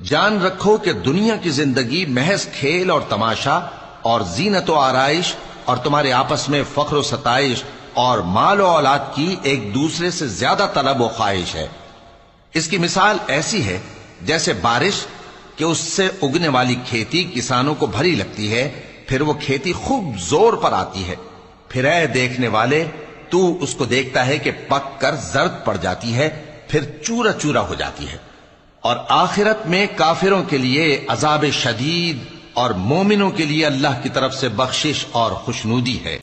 जान रखो कि दुनिया की जिंदगी महज खेल और तमाशा और जीनत व आराइश और तुम्हारे आपस में फख्र व सताइश और माल और औलाद की एक दूसरे से ज्यादा तलब व ख्वाहिश है। इसकी मिसाल ऐसी है जैसे बारिश कि उससे उगने वाली खेती किसानों को भरी लगती है, फिर वो खेती खूब जोर पर आती है, फिर ऐ देखने वाले तू उसको देखता है कि पक कर जर्द पड़ जाती है, फिर चूरा चूरा हो जाती है। और आखिरत में काफिरों के लिए अजाब शदीद और मोमिनों के लिए अल्लाह की तरफ से बख्शिश और खुशनूदी है।